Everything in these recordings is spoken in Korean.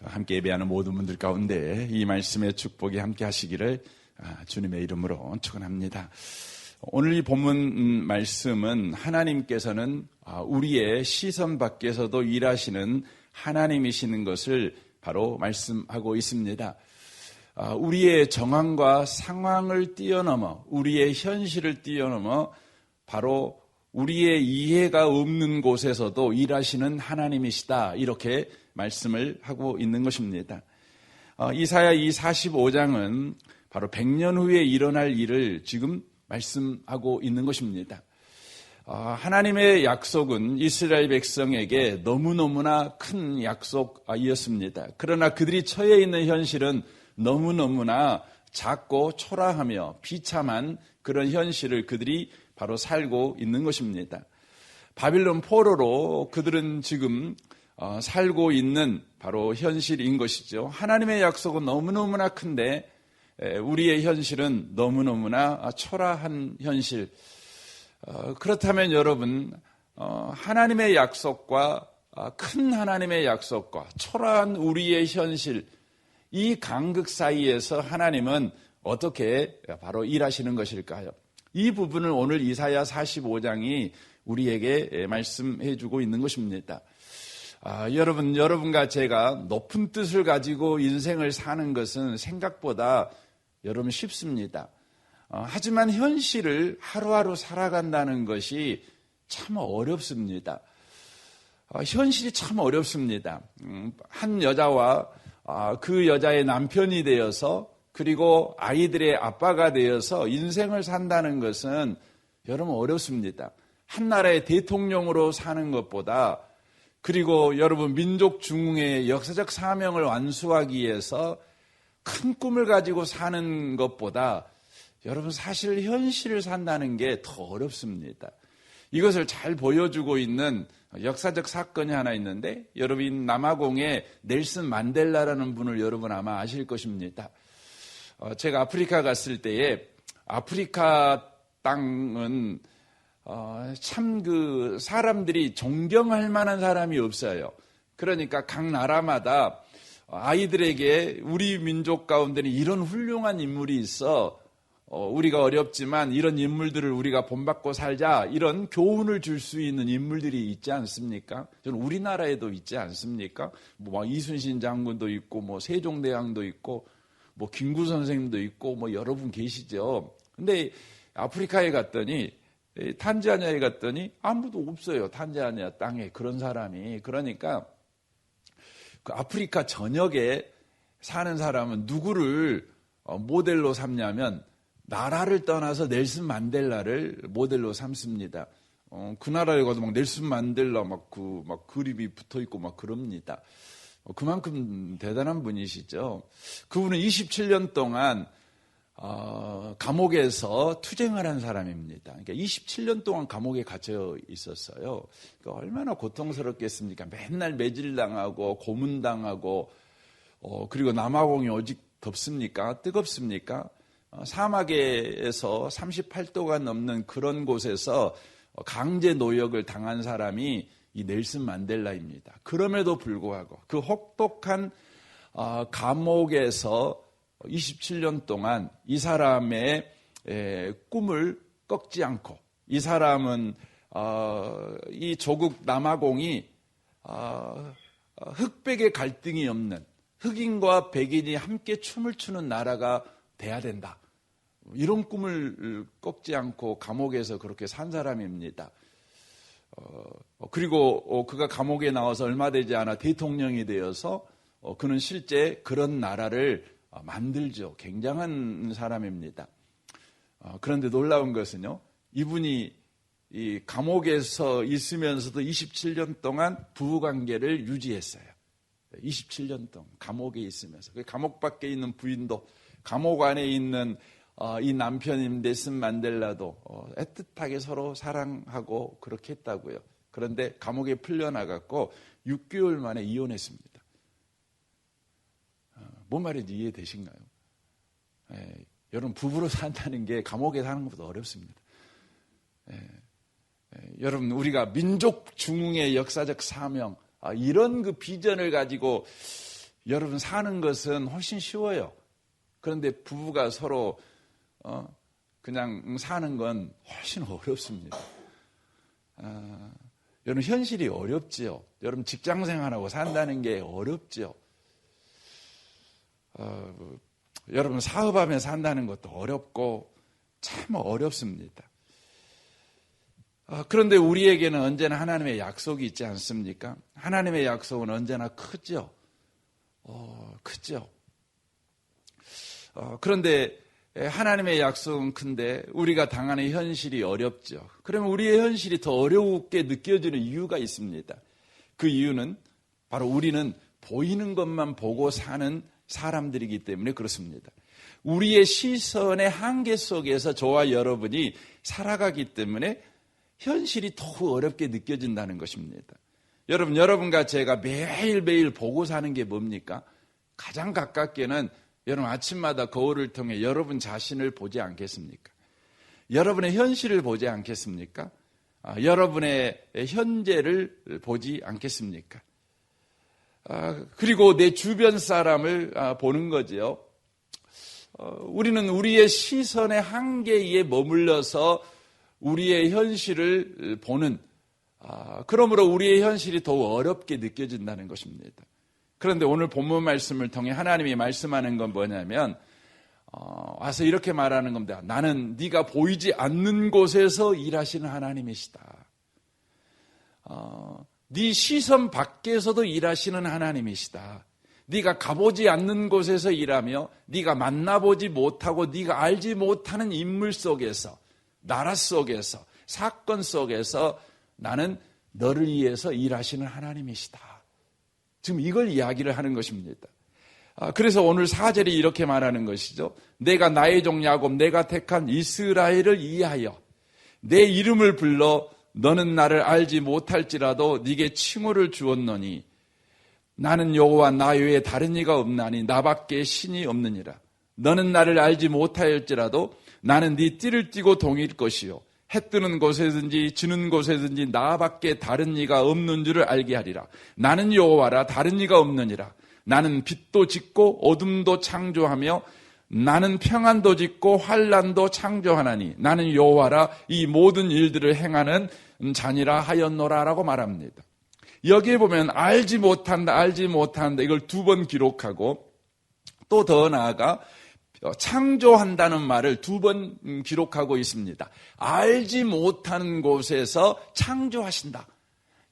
함께 예배하는 모든 분들 가운데 이 말씀의 축복이 함께 하시기를 주님의 이름으로 축원합니다. 오늘 이 본문 말씀은 하나님께서는 우리의 시선 밖에서도 일하시는 하나님이시는 것을 바로 말씀하고 있습니다. 우리의 정황과 상황을 뛰어넘어 우리의 현실을 뛰어넘어 바로 우리의 이해가 없는 곳에서도 일하시는 하나님이시다, 이렇게 말씀을 하고 있는 것입니다. 이사야 이 45장은 바로 100년 후에 일어날 일을 지금 말씀하고 있는 것입니다. 하나님의 약속은 이스라엘 백성에게 너무너무나 큰 약속이었습니다. 그러나 그들이 처해 있는 현실은 너무너무나 작고 초라하며 비참한 그런 현실을 그들이 바로 살고 있는 것입니다. 바빌론 포로로 그들은 지금 살고 있는 바로 현실인 것이죠. 하나님의 약속은 너무너무나 큰데 우리의 현실은 너무너무나 초라한 현실. 그렇다면 여러분, 하나님의 약속과 큰 하나님의 약속과 초라한 우리의 현실, 이 간극 사이에서 하나님은 어떻게 바로 일하시는 것일까요? 이 부분을 오늘 이사야 45장이 우리에게 말씀해 주고 있는 것입니다. 여러분과 제가 높은 뜻을 가지고 인생을 사는 것은 생각보다 여러분 쉽습니다. 하지만 현실을 하루하루 살아간다는 것이 참 어렵습니다. 현실이 참 어렵습니다. 한 여자와 그 여자의 남편이 되어서 그리고 아이들의 아빠가 되어서 인생을 산다는 것은 여러분 어렵습니다. 한 나라의 대통령으로 사는 것보다, 그리고 여러분 민족 중흥의 역사적 사명을 완수하기 위해서 큰 꿈을 가지고 사는 것보다 여러분 사실 현실을 산다는 게 더 어렵습니다. 이것을 잘 보여주고 있는 역사적 사건이 하나 있는데, 여러분 남아공의 넬슨 만델라라는 분을 여러분 아마 아실 것입니다. 제가 아프리카 갔을 때에 아프리카 땅은 참 그 사람들이 존경할 만한 사람이 없어요. 그러니까 각 나라마다 아이들에게 우리 민족 가운데는 이런 훌륭한 인물이 있어, 우리가 어렵지만 이런 인물들을 우리가 본받고 살자, 이런 교훈을 줄 수 있는 인물들이 있지 않습니까? 저는 우리나라에도 있지 않습니까? 뭐 이순신 장군도 있고, 뭐 세종대왕도 있고, 뭐 김구 선생님도 있고, 뭐 여러분 계시죠. 근데 아프리카에 갔더니, 탄자니아에 갔더니 아무도 없어요. 탄자니아 땅에 그런 사람이. 그러니까 그 아프리카 전역에 사는 사람은 누구를 모델로 삼냐면 나라를 떠나서 넬슨 만델라를 모델로 삼습니다. 그 나라에 가도 막 넬슨 만델라 막 그림이 붙어 있고 막 그럽니다. 그만큼 대단한 분이시죠. 그분은 27년 동안 감옥에서 투쟁을 한 사람입니다. 그러니까 27년 동안 감옥에 갇혀 있었어요. 그러니까 얼마나 고통스럽겠습니까? 맨날 매질당하고 고문당하고, 그리고 남아공이 오직 덥습니까? 뜨겁습니까? 사막에서 38도가 넘는 그런 곳에서 강제 노역을 당한 사람이 이 넬슨 만델라입니다. 그럼에도 불구하고 그 혹독한 감옥에서 27년 동안 이 사람의 꿈을 꺾지 않고, 이 사람은 이 조국 남아공이 흑백의 갈등이 없는, 흑인과 백인이 함께 춤을 추는 나라가 돼야 된다, 이런 꿈을 꺾지 않고 감옥에서 그렇게 산 사람입니다. 그리고 그가 감옥에 나와서 얼마 되지 않아 대통령이 되어서 그는 실제 그런 나라를 만들죠. 굉장한 사람입니다. 그런데 놀라운 것은요, 이분이 이 감옥에서 있으면서도 27년 동안 부부관계를 유지했어요. 27년 동안 감옥에 있으면서. 감옥 밖에 있는 부인도, 감옥 안에 있는 이 남편인 넬슨 만델라도 애틋하게 서로 사랑하고 그렇게 했다고요. 그런데 감옥에 풀려나갔고 6개월 만에 이혼했습니다. 뭔 말인지 이해되신가요? 여러분, 부부로 산다는 게 감옥에 사는 것보다 어렵습니다. 여러분, 우리가 민족 중흥의 역사적 사명, 이런 그 비전을 가지고 여러분 사는 것은 훨씬 쉬워요. 그런데 부부가 서로 그냥 사는 건 훨씬 어렵습니다. 여러분 현실이 어렵지요. 여러분 직장생활하고 산다는 게 어렵지요. 여러분 사업하며 산다는 것도 어렵고 참 어렵습니다. 그런데 우리에게는 언제나 하나님의 약속이 있지 않습니까? 하나님의 약속은 언제나 크죠. 크죠. 그런데 하나님의 약속은 큰데 우리가 당하는 현실이 어렵죠. 그러면 우리의 현실이 더 어렵게 느껴지는 이유가 있습니다. 그 이유는 바로 우리는 보이는 것만 보고 사는 사람들이기 때문에 그렇습니다. 우리의 시선의 한계 속에서 저와 여러분이 살아가기 때문에 현실이 더 어렵게 느껴진다는 것입니다. 여러분과 제가 매일매일 보고 사는 게 뭡니까? 가장 가깝게는 여러분 아침마다 거울을 통해 여러분 자신을 보지 않겠습니까? 여러분의 현실을 보지 않겠습니까? 여러분의 현재를 보지 않겠습니까? 그리고 내 주변 사람을 보는 거지요. 우리는 우리의 시선의 한계에 머물러서 우리의 현실을 보는, 그러므로 우리의 현실이 더욱 어렵게 느껴진다는 것입니다. 그런데 오늘 본문 말씀을 통해 하나님이 말씀하는 건 뭐냐면 와서 이렇게 말하는 겁니다. 나는 네가 보이지 않는 곳에서 일하시는 하나님이시다. 네 시선 밖에서도 일하시는 하나님이시다. 네가 가보지 않는 곳에서 일하며 네가 만나보지 못하고 네가 알지 못하는 인물 속에서, 나라 속에서, 사건 속에서 나는 너를 위해서 일하시는 하나님이시다. 지금 이걸 이야기를 하는 것입니다. 그래서 오늘 4절이 이렇게 말하는 것이죠. 내가 나의 종 야곱, 내가 택한 이스라엘을 이해하여 내 이름을 불러 너는 나를 알지 못할지라도 네게 칭호를 주었노니 나는 여호와 나 외에 다른 이가 없나니 나밖에 신이 없느니라. 너는 나를 알지 못하였지라도 나는 네 띠를 띠고 동일 것이요 해 뜨는 곳에든지 지는 곳에든지 나밖에 다른 이가 없는 줄을 알게 하리라. 나는 여호와라 다른 이가 없느니라. 나는 빛도 짓고 어둠도 창조하며 나는 평안도 짓고 환난도 창조하나니 나는 여호와라 이 모든 일들을 행하는 자니라 하였노라라고 말합니다. 여기에 보면 알지 못한다 이걸 2번 기록하고 또 더 나아가 창조한다는 말을 2번 기록하고 있습니다. 알지 못하는 곳에서 창조하신다.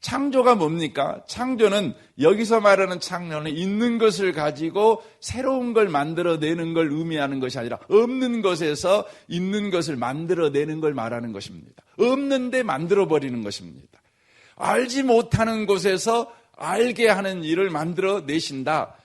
창조가 뭡니까? 창조는 여기서 말하는 창조는 있는 것을 가지고 새로운 걸 만들어내는 걸 의미하는 것이 아니라 없는 것에서 있는 것을 만들어내는 걸 말하는 것입니다. 없는데 만들어버리는 것입니다. 알지 못하는 곳에서 알게 하는 일을 만들어내신다.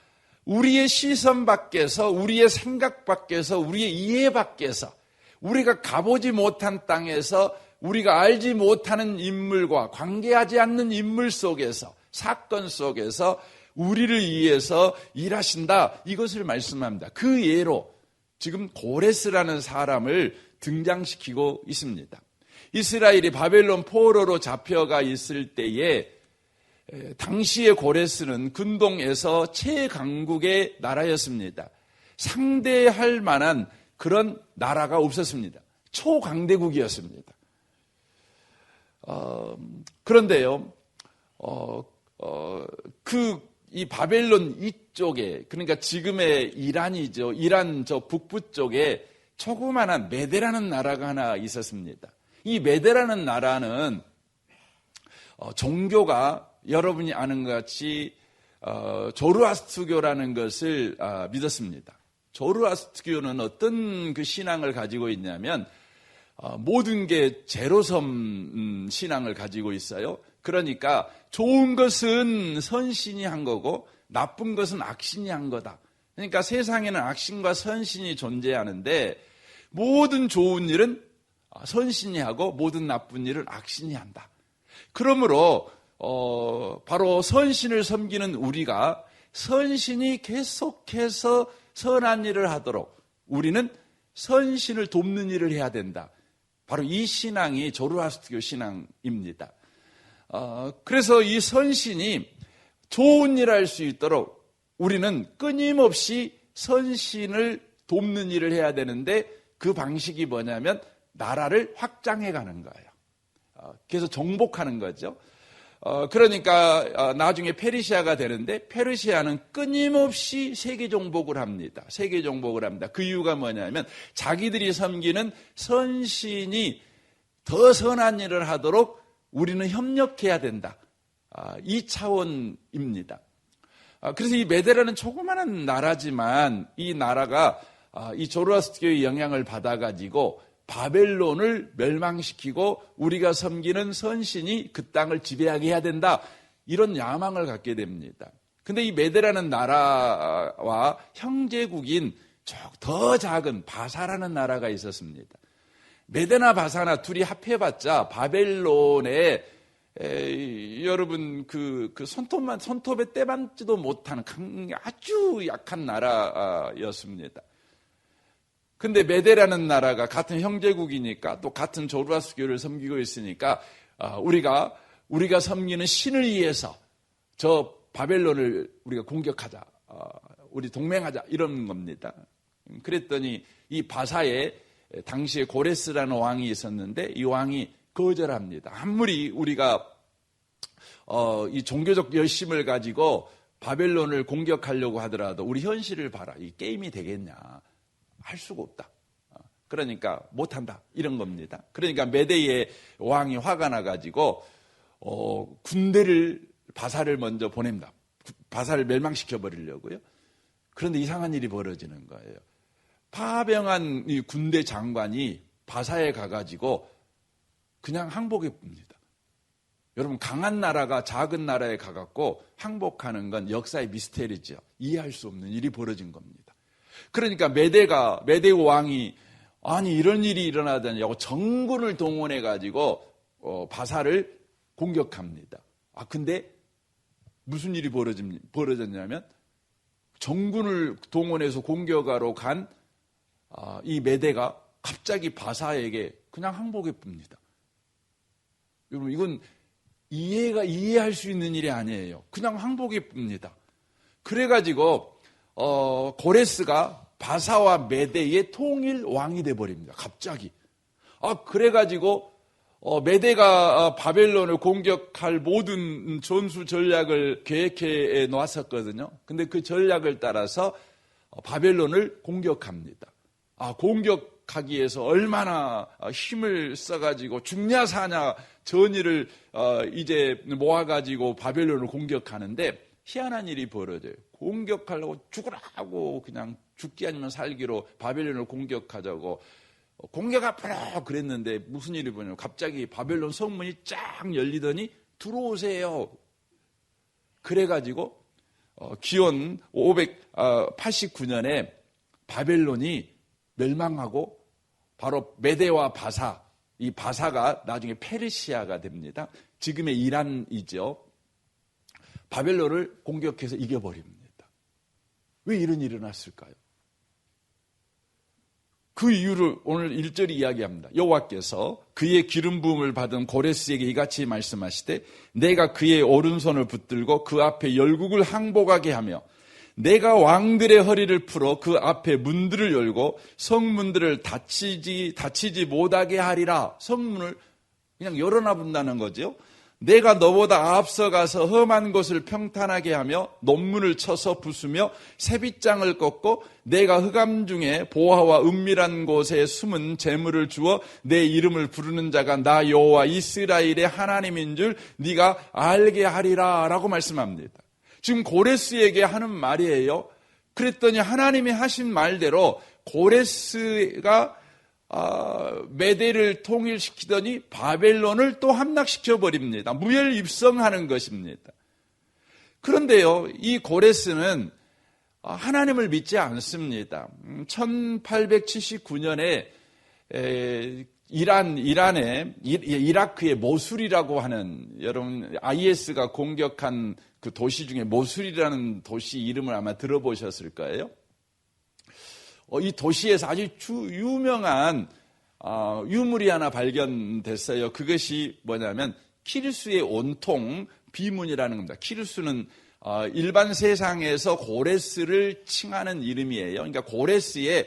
우리의 시선 밖에서, 우리의 생각 밖에서, 우리의 이해 밖에서, 우리가 가보지 못한 땅에서, 우리가 알지 못하는 인물과 관계하지 않는 인물 속에서, 사건 속에서 우리를 위해서 일하신다. 이것을 말씀합니다. 그 예로 지금 고레스라는 사람을 등장시키고 있습니다. 이스라엘이 바벨론 포로로 잡혀가 있을 때에 당시의 고레스는 근동에서 최강국의 나라였습니다. 상대할 만한 그런 나라가 없었습니다. 초강대국이었습니다. 그런데요, 이 바벨론 이쪽에, 그러니까 지금의 이란이죠. 이란 저 북부 쪽에 조그마한 메대라는 나라가 하나 있었습니다. 이 메대라는 나라는 종교가 여러분이 아는 것 같이 조르아스트교라는 것을 믿었습니다. 조르아스트교는 어떤 그 신앙을 가지고 있냐면 모든 게 제로섬 신앙을 가지고 있어요. 그러니까 좋은 것은 선신이 한 거고 나쁜 것은 악신이 한 거다. 그러니까 세상에는 악신과 선신이 존재하는데 모든 좋은 일은 선신이 하고 모든 나쁜 일은 악신이 한다. 그러므로 바로 선신을 섬기는 우리가 선신이 계속해서 선한 일을 하도록 우리는 선신을 돕는 일을 해야 된다. 바로 이 신앙이 조르아스트교 신앙입니다. 그래서 이 선신이 좋은 일을 할 수 있도록 우리는 끊임없이 선신을 돕는 일을 해야 되는데 그 방식이 뭐냐면 나라를 확장해 가는 거예요. 그래서 정복하는 거죠. 그러니까 나중에 페르시아가 되는데 페르시아는 끊임없이 세계 정복을 합니다. 세계 정복을 합니다. 그 이유가 뭐냐면 자기들이 섬기는 선신이 더 선한 일을 하도록 우리는 협력해야 된다. 이 차원입니다. 그래서 이 메데라는 조그마한 나라지만 이 나라가 이 조로아스터교의 영향을 받아가지고 바벨론을 멸망시키고 우리가 섬기는 선신이 그 땅을 지배하게 해야 된다. 이런 야망을 갖게 됩니다. 근데 이 메데라는 나라와 형제국인 더 작은 바사라는 나라가 있었습니다. 메데나 바사나 둘이 합해봤자 바벨론에 여러분 그 손톱에 떼만지도 못하는 아주 약한 나라였습니다. 근데 메데라는 나라가 같은 형제국이니까 또 같은 조로아스터교를 섬기고 있으니까 우리가 섬기는 신을 위해서 저 바벨론을 우리가 공격하자, 우리 동맹하자 이런 겁니다. 그랬더니 이 바사에 당시에 고레스라는 왕이 있었는데 이 왕이 거절합니다. 아무리 우리가 이 종교적 열심을 가지고 바벨론을 공격하려고 하더라도 우리 현실을 봐라. 이 게임이 되겠냐. 할 수가 없다. 그러니까 못한다. 이런 겁니다. 그러니까 메대의 왕이 화가 나가지고 군대를 바사를 먼저 보냅니다. 바사를 멸망시켜버리려고요. 그런데 이상한 일이 벌어지는 거예요. 파병한 이 군대 장관이 바사에 가가지고 그냥 항복해봅니다. 여러분 강한 나라가 작은 나라에 가갖고 항복하는 건 역사의 미스테리죠. 이해할 수 없는 일이 벌어진 겁니다. 그러니까 메대 왕이 아니 이런 일이 일어나다냐고 정군을 동원해가지고 바사를 공격합니다. 근데 무슨 일이 벌어졌냐면 정군을 동원해서 공격하러 간 이 메대가 갑자기 바사에게 그냥 항복해봅니다. 여러분 이건 이해할 수 있는 일이 아니에요. 그냥 항복해봅니다. 그래가지고 고레스가 바사와 메대의 통일 왕이 돼버립니다. 갑자기. 그래가지고 메대가 바벨론을 공격할 모든 전술 전략을 계획해 놓았었거든요. 근데 그 전략을 따라서 바벨론을 공격합니다. 공격하기 위해서 얼마나 힘을 써가지고 죽냐 사냐 전의를 이제 모아가지고 바벨론을 공격하는데 희한한 일이 벌어져요. 공격하려고 죽으라고 그냥 죽기 아니면 살기로 바벨론을 공격하자고 공격 앞으로 그랬는데 무슨 일이 벌어지냐면 갑자기 바벨론 성문이 쫙 열리더니 들어오세요. 그래가지고 기원 589년에 바벨론이 멸망하고 바로 메대와 바사, 이 바사가 나중에 페르시아가 됩니다. 지금의 이란이죠. 바벨론을 공격해서 이겨버립니다. 왜 이런 일이 일어났을까요? 그 이유를 오늘 1절이 이야기합니다. 여호와께서 그의 기름 부음을 받은 고레스에게 이같이 말씀하시되 내가 그의 오른손을 붙들고 그 앞에 열국을 항복하게 하며 내가 왕들의 허리를 풀어 그 앞에 문들을 열고 성문들을 닫히지 못하게 하리라. 성문을 그냥 열어놔본다는 거죠. 내가 너보다 앞서가서 험한 곳을 평탄하게 하며 논문을 쳐서 부수며 새빗장을 꺾고 내가 흑암 중에 보화와 은밀한 곳에 숨은 재물을 주어 내 이름을 부르는 자가 나 여호와 이스라엘의 하나님인 줄 네가 알게 하리라 라고 말씀합니다. 지금 고레스에게 하는 말이에요. 그랬더니 하나님이 하신 말대로 고레스가 메대를 통일시키더니 바벨론을 또 함락시켜 버립니다. 무혈입성하는 것입니다. 그런데요, 이 고레스는 하나님을 믿지 않습니다. 1879년에 이라크의 모술이라고 하는, 여러분 IS가 공격한 그 도시 중에 모술이라는 도시 이름을 아마 들어보셨을 거예요. 이 도시에서 아주 유명한 유물이 하나 발견됐어요. 그것이 뭐냐면 키루스의 온통 비문이라는 겁니다. 키루스는 일반 세상에서 고레스를 칭하는 이름이에요. 그러니까 고레스의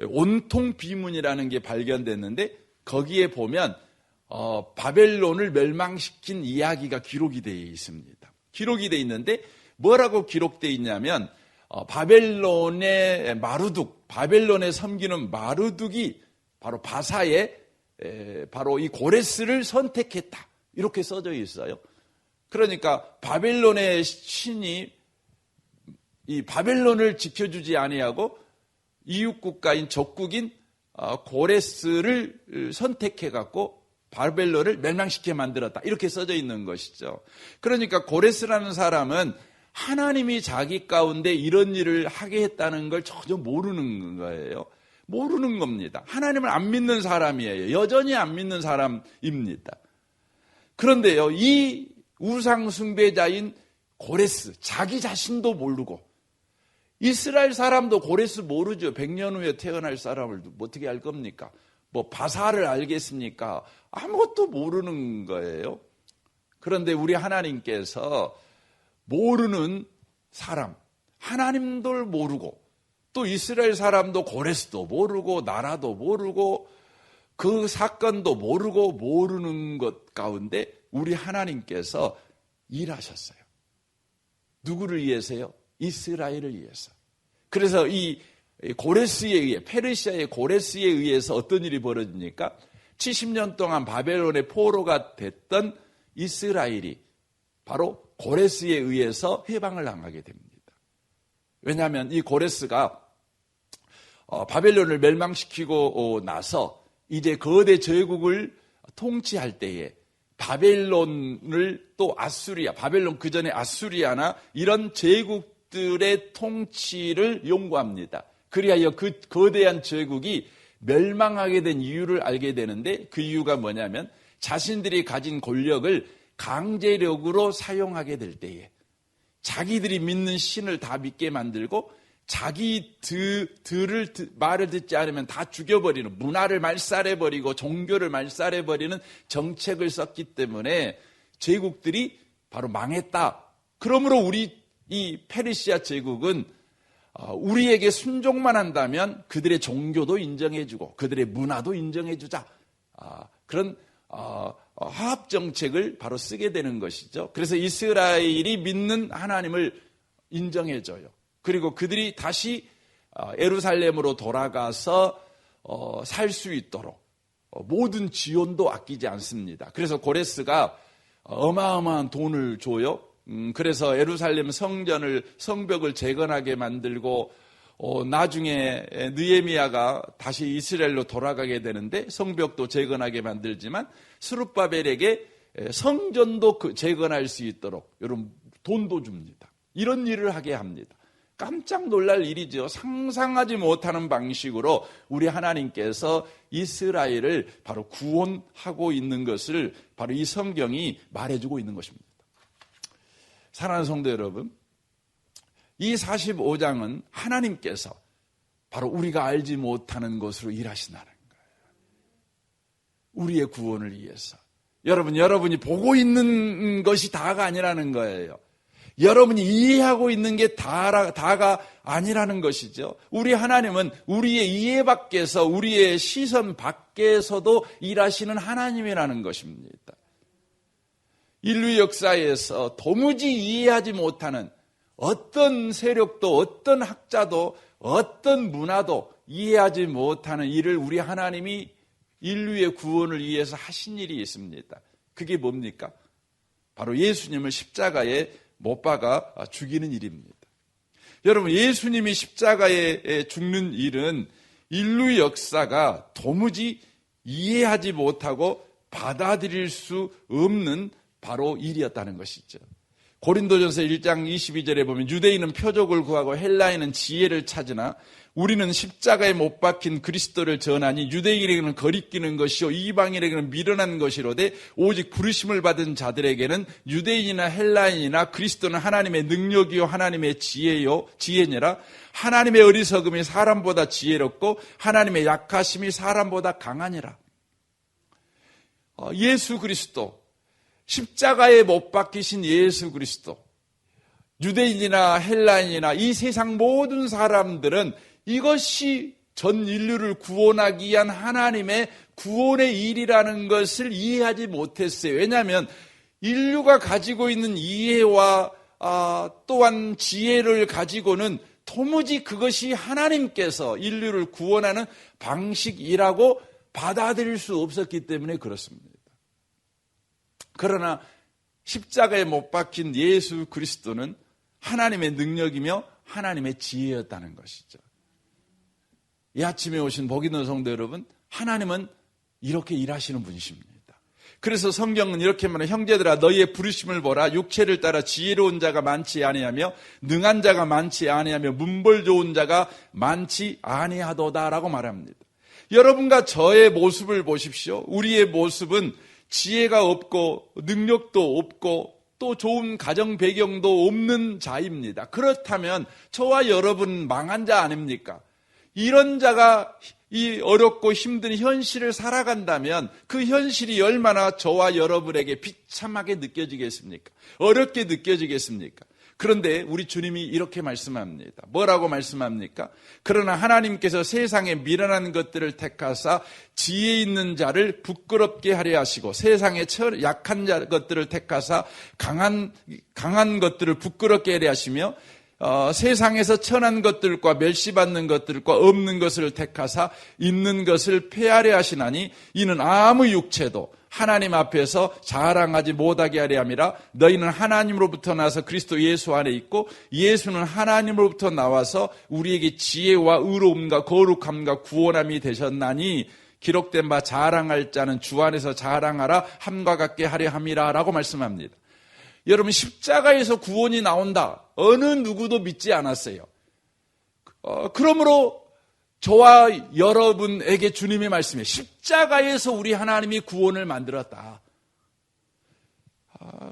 온통 비문이라는 게 발견됐는데 거기에 보면 바벨론을 멸망시킨 이야기가 기록이 되어 있습니다. 기록이 되어 있는데 뭐라고 기록되어 있냐면 바벨론의 마르둑, 바벨론에 섬기는 마르둑이 바로 바사에 바로 이 고레스를 선택했다. 이렇게 써져 있어요. 그러니까 바벨론의 신이 이 바벨론을 지켜주지 아니하고 이웃 국가인 적국인 고레스를 선택해 갖고 바벨론을 멸망시켜 만들었다. 이렇게 써져 있는 것이죠. 그러니까 고레스라는 사람은 하나님이 자기 가운데 이런 일을 하게 했다는 걸 전혀 모르는 거예요. 모르는 겁니다. 하나님을 안 믿는 사람이에요. 여전히 안 믿는 사람입니다. 그런데요, 이 우상 숭배자인 고레스, 자기 자신도 모르고, 이스라엘 사람도 고레스 모르죠. 100년 후에 태어날 사람을 어떻게 알 겁니까? 뭐 바사를 알겠습니까? 아무것도 모르는 거예요. 그런데 우리 하나님께서 모르는 사람, 하나님도 모르고 또 이스라엘 사람도 고레스도 모르고 나라도 모르고 그 사건도 모르고 모르는 것 가운데 우리 하나님께서 일하셨어요. 누구를 위해서요? 이스라엘을 위해서. 그래서 이 고레스에 의해, 페르시아의 고레스에 의해서 어떤 일이 벌어집니까? 70년 동안 바벨론의 포로가 됐던 이스라엘이 바로 고레스에 의해서 해방을 당하게 됩니다. 왜냐하면 이 고레스가 바벨론을 멸망시키고 나서 이제 거대 제국을 통치할 때에 바벨론을 또 아수리아, 바벨론 그 전에 아수리아나 이런 제국들의 통치를 용고합니다. 그리하여 그 거대한 제국이 멸망하게 된 이유를 알게 되는데 그 이유가 뭐냐면 자신들이 가진 권력을 강제력으로 사용하게 될 때에 자기들이 믿는 신을 다 믿게 만들고 자기들을 말을 듣지 않으면 다 죽여버리는, 문화를 말살해버리고 종교를 말살해버리는 정책을 썼기 때문에 제국들이 바로 망했다. 그러므로 우리 이 페르시아 제국은 우리에게 순종만 한다면 그들의 종교도 인정해주고 그들의 문화도 인정해주자. 그런 화합 정책을 바로 쓰게 되는 것이죠. 그래서 이스라엘이 믿는 하나님을 인정해줘요. 그리고 그들이 다시 예루살렘으로 돌아가서 살 수 있도록 모든 지원도 아끼지 않습니다. 그래서 고레스가 어마어마한 돈을 줘요. 그래서 예루살렘 성벽을 재건하게 만들고 나중에 느헤미야가 다시 이스라엘로 돌아가게 되는데 성벽도 재건하게 만들지만 스룹바벨에게 성전도 재건할 수 있도록 여러분 돈도 줍니다. 이런 일을 하게 합니다. 깜짝 놀랄 일이죠. 상상하지 못하는 방식으로 우리 하나님께서 이스라엘을 바로 구원하고 있는 것을 바로 이 성경이 말해주고 있는 것입니다. 사랑하는 성도 여러분, 이 45장은 하나님께서 바로 우리가 알지 못하는 것으로 일하시나는 거예요. 우리의 구원을 위해서. 여러분이 보고 있는 것이 다가 아니라는 거예요. 여러분이 이해하고 있는 게 다가 아니라는 것이죠. 우리 하나님은 우리의 이해 밖에서, 우리의 시선 밖에서도 일하시는 하나님이라는 것입니다. 인류 역사에서 도무지 이해하지 못하는 어떤 세력도, 어떤 학자도, 어떤 문화도 이해하지 못하는 일을 우리 하나님이 인류의 구원을 위해서 하신 일이 있습니다. 그게 뭡니까? 바로 예수님을 십자가에 못 박아 죽이는 일입니다. 여러분, 예수님이 십자가에 죽는 일은 인류 역사가 도무지 이해하지 못하고 받아들일 수 없는 바로 일이었다는 것이죠. 고린도전서 1장 22절에 보면 유대인은 표적을 구하고 헬라인은 지혜를 찾으나 우리는 십자가에 못 박힌 그리스도를 전하니 유대인에게는 거리끼는 것이요 이방인에게는 미련한 것이로되 오직 부르심을 받은 자들에게는 유대인이나 헬라인이나 그리스도는 하나님의 능력이요 하나님의 지혜니라. 하나님의 어리석음이 사람보다 지혜롭고 하나님의 약하심이 사람보다 강하니라. 예수 그리스도, 십자가에 못 박히신 예수 그리스도, 유대인이나 헬라인이나 이 세상 모든 사람들은 이것이 전 인류를 구원하기 위한 하나님의 구원의 일이라는 것을 이해하지 못했어요. 왜냐하면 인류가 가지고 있는 이해와 또한 지혜를 가지고는 도무지 그것이 하나님께서 인류를 구원하는 방식이라고 받아들일 수 없었기 때문에 그렇습니다. 그러나 십자가에 못 박힌 예수 그리스도는 하나님의 능력이며 하나님의 지혜였다는 것이죠. 이 아침에 오신 복 있는 성도 여러분, 하나님은 이렇게 일하시는 분이십니다. 그래서 성경은 이렇게 말해요. 형제들아 너희의 부르심을 보라. 육체를 따라 지혜로운 자가 많지 아니하며 능한 자가 많지 아니하며 문벌 좋은 자가 많지 아니하도다라고 말합니다. 여러분과 저의 모습을 보십시오. 우리의 모습은 지혜가 없고 능력도 없고 또 좋은 가정 배경도 없는 자입니다. 그렇다면 저와 여러분 망한 자 아닙니까? 이런 자가 이 어렵고 힘든 현실을 살아간다면 그 현실이 얼마나 저와 여러분에게 비참하게 느껴지겠습니까? 어렵게 느껴지겠습니까? 그런데 우리 주님이 이렇게 말씀합니다. 뭐라고 말씀합니까? 그러나 하나님께서 세상에 미련한 것들을 택하사 지혜 있는 자를 부끄럽게 하려 하시고 세상에 약한 것들을 택하사 강한 것들을 부끄럽게 하려 하시며 세상에서 천한 것들과 멸시받는 것들과 없는 것을 택하사 있는 것을 폐하려 하시나니 이는 아무 육체도 하나님 앞에서 자랑하지 못하게 하려 함이라. 너희는 하나님으로부터 나서 그리스도 예수 안에 있고 예수는 하나님으로부터 나와서 우리에게 지혜와 의로움과 거룩함과 구원함이 되셨나니 기록된 바 자랑할 자는 주 안에서 자랑하라 함과 같게 하려 함이라 라고 말씀합니다. 여러분 십자가에서 구원이 나온다. 어느 누구도 믿지 않았어요. 그러므로 저와 여러분에게 주님의 말씀이 십자가에서 우리 하나님이 구원을 만들었다.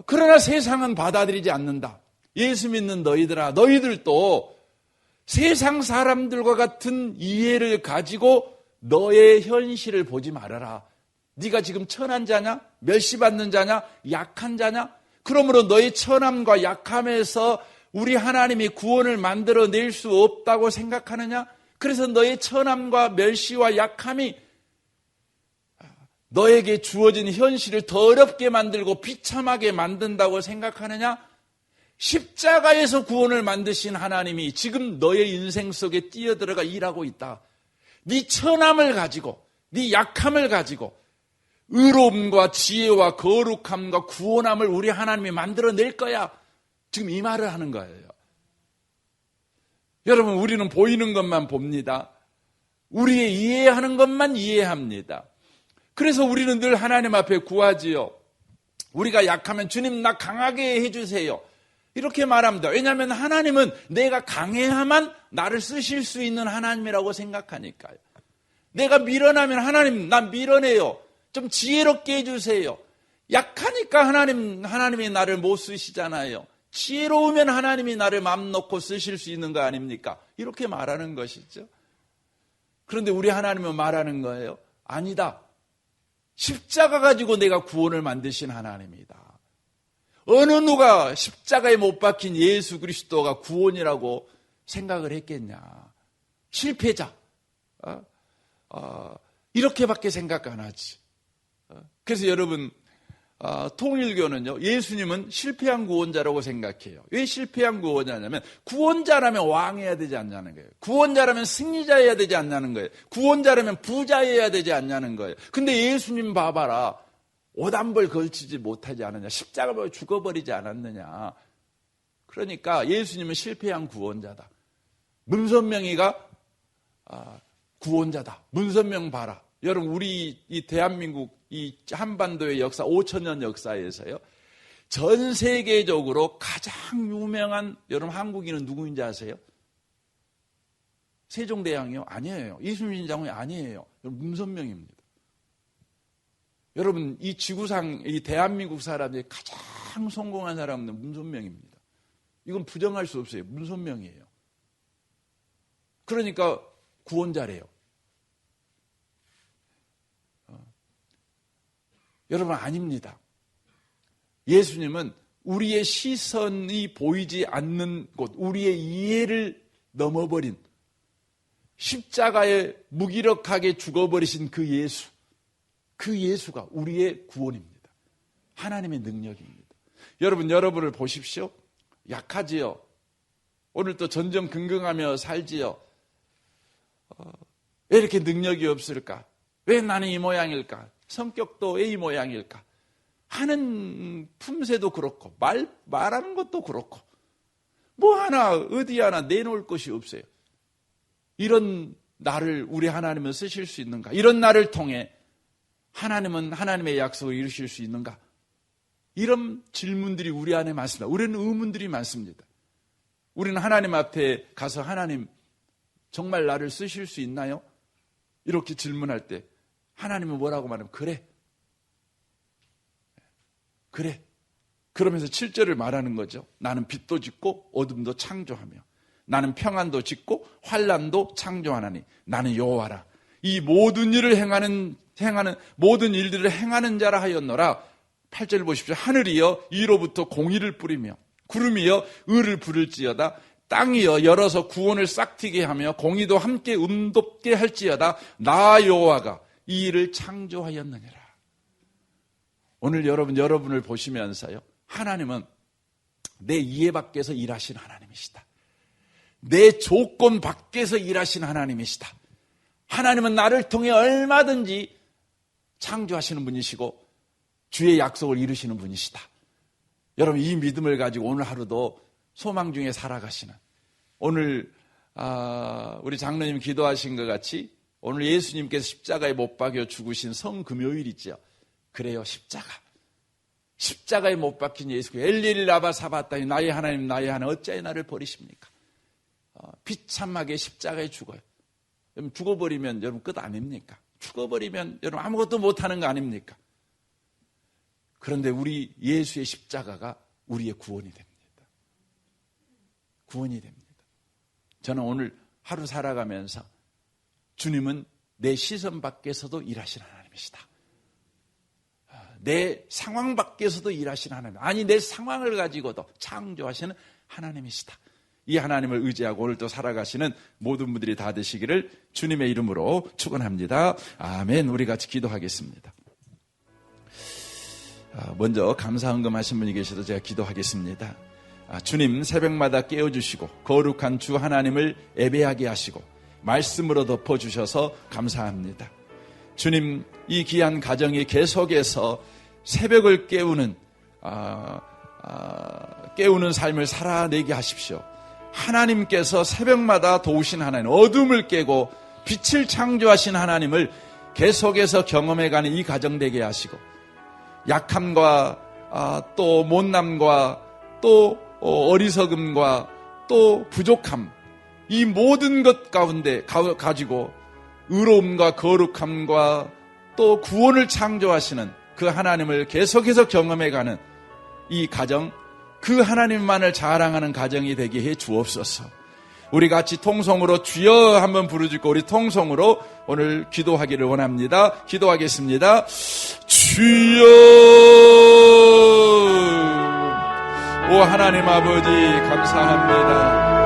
그러나 세상은 받아들이지 않는다. 예수 믿는 너희들아, 너희들도 세상 사람들과 같은 이해를 가지고 너의 현실을 보지 말아라. 네가 지금 천한 자냐? 멸시받는 자냐? 약한 자냐? 그러므로 너의 천함과 약함에서 우리 하나님이 구원을 만들어낼 수 없다고 생각하느냐? 그래서 너의 천함과 멸시와 약함이 너에게 주어진 현실을 더 어렵게 만들고 비참하게 만든다고 생각하느냐? 십자가에서 구원을 만드신 하나님이 지금 너의 인생 속에 뛰어들어가 일하고 있다. 네 천함을 가지고, 네 약함을 가지고 의로움과 지혜와 거룩함과 구원함을 우리 하나님이 만들어낼 거야. 지금 이 말을 하는 거예요. 여러분, 우리는 보이는 것만 봅니다. 우리의 이해하는 것만 이해합니다. 그래서 우리는 늘 하나님 앞에 구하지요. 우리가 약하면 주님 나 강하게 해주세요. 이렇게 말합니다. 왜냐하면 하나님은 내가 강해야만 나를 쓰실 수 있는 하나님이라고 생각하니까요. 내가 미련하면 하나님 나 미련해요. 좀 지혜롭게 해주세요. 약하니까 하나님이 나를 못 쓰시잖아요. 지혜로우면 하나님이 나를 마음 놓고 쓰실 수 있는 거 아닙니까? 이렇게 말하는 것이죠. 그런데 우리 하나님은 말하는 거예요. 아니다. 십자가 가지고 내가 구원을 만드신 하나님이다. 어느 누가 십자가에 못 박힌 예수 그리스도가 구원이라고 생각을 했겠냐. 실패자. 이렇게밖에 생각 안 하지. 그래서 여러분, 통일교는요, 예수님은 실패한 구원자라고 생각해요. 왜 실패한 구원자냐면, 구원자라면 왕해야 되지 않냐는 거예요. 구원자라면 승리자여야 되지 않냐는 거예요. 구원자라면 부자여야 되지 않냐는 거예요. 근데 예수님 봐봐라. 옷 한 벌 걸치지 못하지 않느냐. 십자가에 죽어버리지 않았느냐. 그러니까 예수님은 실패한 구원자다. 문선명이가 구원자다. 문선명 봐라. 여러분, 우리 이 대한민국 이 한반도의 역사 5,000년 역사에서요, 전 세계적으로 가장 유명한 여러분 한국인은 누구인지 아세요? 세종대왕이요? 아니에요. 이순신 장군이 아니에요. 여러분, 문선명입니다. 여러분, 이 지구상 이 대한민국 사람들이 가장 성공한 사람은 문선명입니다. 이건 부정할 수 없어요. 문선명이에요. 그러니까 구원자래요. 여러분, 아닙니다. 예수님은 우리의 시선이 보이지 않는 곳, 우리의 이해를 넘어버린 십자가에 무기력하게 죽어버리신 그 예수, 그 예수가 우리의 구원입니다. 하나님의 능력입니다. 여러분을 보십시오. 약하지요. 오늘 또 전전긍긍하며 살지요. 왜 이렇게 능력이 없을까? 왜 나는 이 모양일까? 성격도 왜 이 모양일까? 하는 품새도 그렇고 말하는 것도 그렇고 뭐 하나 어디 하나 내놓을 것이 없어요. 이런 나를 우리 하나님은 쓰실 수 있는가? 이런 나를 통해 하나님은 하나님의 약속을 이루실 수 있는가? 이런 질문들이 우리 안에 많습니다. 우리는 의문들이 많습니다. 우리는 하나님 앞에 가서 하나님 정말 나를 쓰실 수 있나요? 이렇게 질문할 때 하나님은 뭐라고 말하면 그래. 그러면서 7절을 말하는 거죠. 나는 빛도 짓고 어둠도 창조하며 나는 평안도 짓고 환난도 창조하나니 나는 여호와라. 이 모든 일을 행하는 모든 일들을 행하는 자라 하였노라. 8절 보십시오. 하늘이여 이로부터 공의를 뿌리며 구름이여 의를 부를지어다. 땅이여 열어서 구원을 싹트게 하며 공의도 함께 음돋게 할지어다. 나 여호와가 이 일을 창조하였느니라. 오늘 여러분을 보시면서요, 하나님은 내 이해 밖에서 일하신 하나님이시다. 내 조건 밖에서 일하신 하나님이시다. 하나님은 나를 통해 얼마든지 창조하시는 분이시고 주의 약속을 이루시는 분이시다. 여러분, 이 믿음을 가지고 오늘 하루도 소망 중에 살아가시는, 오늘 우리 장로님 기도하신 것 같이 오늘 예수님께서 십자가에 못 박여 죽으신 성금요일이죠. 그래요, 십자가에 못 박힌 예수, 엘리엘 라바 사바다니 나의 하나님 나의 하나님 어찌하여 나를 버리십니까? 비참하게 십자가에 죽어요. 여러분, 죽어버리면 여러분 끝 아닙니까? 죽어버리면 여러분 아무것도 못하는 거 아닙니까? 그런데 우리 예수의 십자가가 우리의 구원이 됩니다. 구원이 됩니다. 저는 오늘 하루 살아가면서 주님은 내 시선 밖에서도 일하시는 하나님이시다. 내 상황 밖에서도 일하시는 하나님, 아니 내 상황을 가지고도 창조하시는 하나님이시다. 이 하나님을 의지하고 오늘도 살아가시는 모든 분들이 다 되시기를 주님의 이름으로 축원합니다. 아멘. 우리 같이 기도하겠습니다. 먼저 감사 헌금하신 분이 계셔도 제가 기도하겠습니다. 주님, 새벽마다 깨워주시고 거룩한 주 하나님을 예배하게 하시고 말씀으로 덮어주셔서 감사합니다. 주님, 이 귀한 가정이 계속해서 새벽을 깨우는 삶을 살아내게 하십시오. 하나님께서 새벽마다 도우신 하나님, 어둠을 깨고 빛을 창조하신 하나님을 계속해서 경험해가는 이 가정 되게 하시고, 약함과 또 못남과 또 어리석음과 또 부족함, 이 모든 것 가운데 가지고 의로움과 거룩함과 또 구원을 창조하시는 그 하나님을 계속해서 경험해가는 이 가정, 그 하나님만을 자랑하는 가정이 되게 해 주옵소서. 우리 같이 통성으로 주여 한번 부르짖고 우리 통성으로 오늘 기도하기를 원합니다. 기도하겠습니다. 주여. 오 하나님 아버지 감사합니다.